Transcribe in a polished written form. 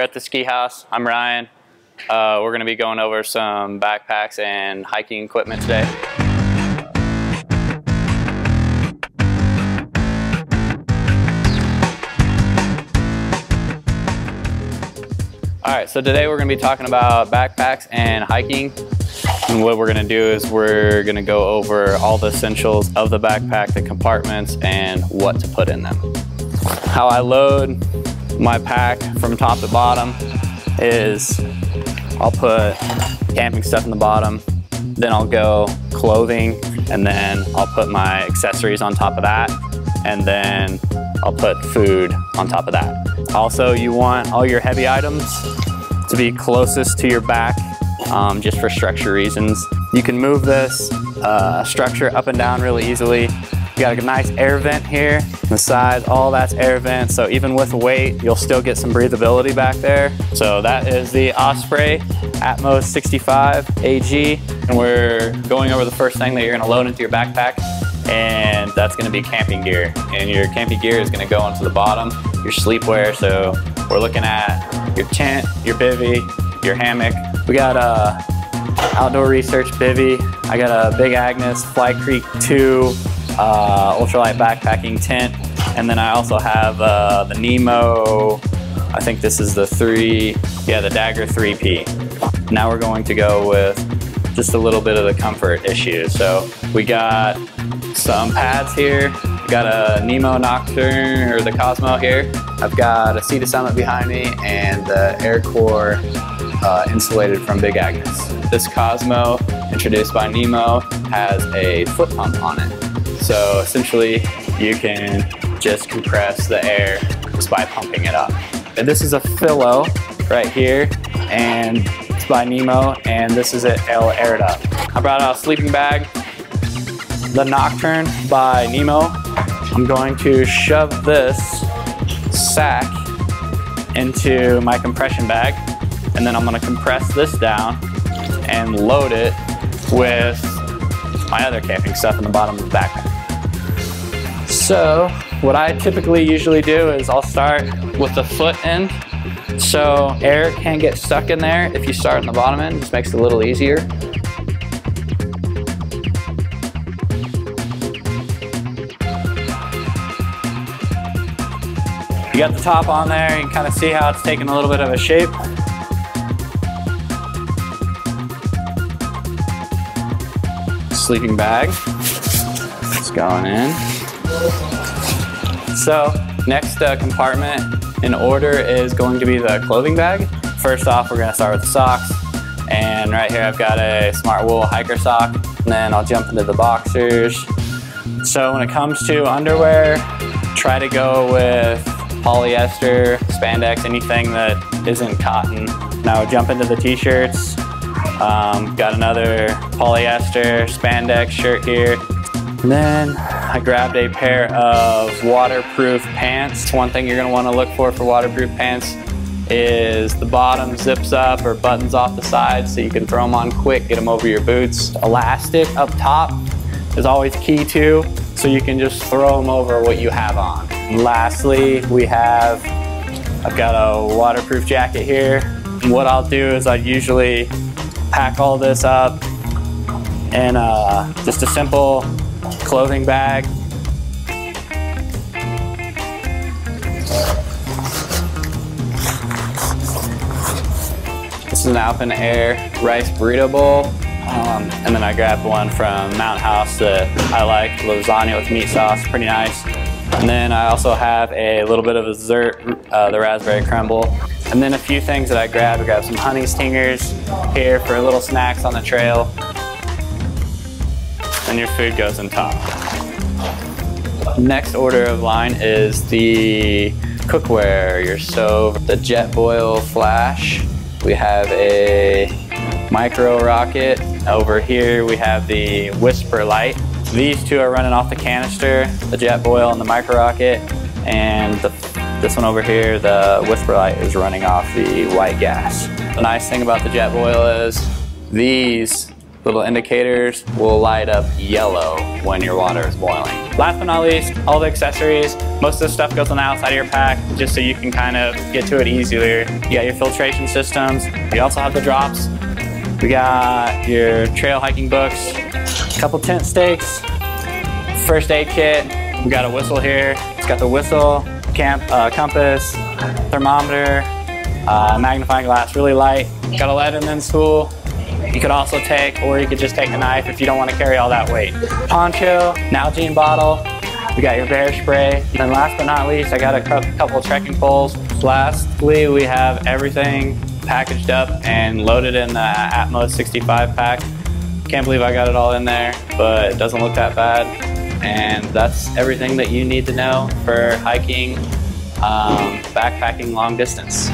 We're at the ski house. I'm Ryan. We're going to be going over some backpacks and hiking equipment today. Alright, so today we're going to be talking about backpacks and hiking. And what we're going to do is we're going to go over all the essentials of the backpack, the compartments, and what to put in them. How I load my pack from top to bottom is I'll put camping stuff in the bottom, then I'll go clothing, and then I'll put my accessories on top of that, and then I'll put food on top of that. Also, you want all your heavy items to be closest to your back, just for structure reasons. You can move this structure up and down really easily. You got a nice air vent here. The sides, all that's air vent, so even with weight, you'll still get some breathability back there. So that is the Osprey Atmos 65 AG, and we're going over the first thing that you're gonna load into your backpack, and that's gonna be camping gear. And your camping gear is gonna go into the bottom, your sleepwear. So we're looking at your tent, your bivvy, your hammock. We got a Outdoor Research bivvy. I got a Big Agnes Fly Creek 2 ultralight backpacking tent, and then I also have the Nemo, I think this is the the Dagger 3P. Now we're going to go with just a little bit of the comfort issue. So we got some pads here. We got a Nemo Nocturne, or the Cosmo here. I've got a Sea Summit behind me, and the Air Core insulated from Big Agnes. This Cosmo, introduced by Nemo, has a foot pump on it. So essentially, you can just compress the air just by pumping it up. And this is a Philo right here, and it's by Nemo, and this is it aired up. I brought out a sleeping bag, the Nocturne by Nemo. I'm going to shove this sack into my compression bag, and then I'm going to compress this down and load it with my other camping stuff in the bottom of the backpack. So what I typically usually do is I'll start with the foot end, so air can't get stuck in there. If you start in the bottom end, it just makes it a little easier. You got the top on there, you can kind of see how it's taking a little bit of a shape. Sleeping bag, it's going in. So next compartment in order is going to be the clothing bag. First off, we're going to start with the socks, and right here I've got a Smart Wool hiker sock, and then I'll jump into the boxers. So when it comes to underwear, try to go with polyester, spandex, anything that isn't cotton. Now jump into the t-shirts. Got another polyester spandex shirt here. And then I grabbed a pair of waterproof pants. One thing you're going to want to look for waterproof pants is the bottom zips up or buttons off the sides, so you can throw them on quick, get them over your boots. Elastic up top is always key too, so you can just throw them over what you have on. And lastly, I've got a waterproof jacket here. And what I'll do is I usually pack all this up in just a simple clothing bag. This is an Alpen Air rice burrito bowl, and then I grabbed one from Haus that I like, lasagna with meat sauce, pretty nice. And then I also have a little bit of a dessert, the raspberry crumble. And then a few things that I grabbed. I grabbed some honey stingers here for little snacks on the trail. And your food goes on top. Next order of line is the cookware, your stove, the jet boil flash. We have a micro rocket. Over here we have the whisper light. These two are running off the canister, the jet boil and the micro rocket, and this one over here, the whisper light, is running off the white gas. The nice thing about the jet boil is these Little indicators will light up yellow when your water is boiling. Last but not least, all the accessories. Most of the stuff goes on the outside of your pack just so you can kind of get to it easier. You got your filtration systems. You also have the drops. We got your trail hiking books, a couple tent stakes, first aid kit. We got a whistle here. It's got the whistle, compass, thermometer, magnifying glass, really light. Got a Leatherman's tool. You could also take, or you could just take a knife if you don't want to carry all that weight. Poncho, Nalgene bottle. We got your bear spray. And then last but not least, I got a couple trekking poles. Lastly, we have everything packaged up and loaded in the Atmos 65 pack. Can't believe I got it all in there, but it doesn't look that bad. And that's everything that you need to know for hiking, backpacking long distance.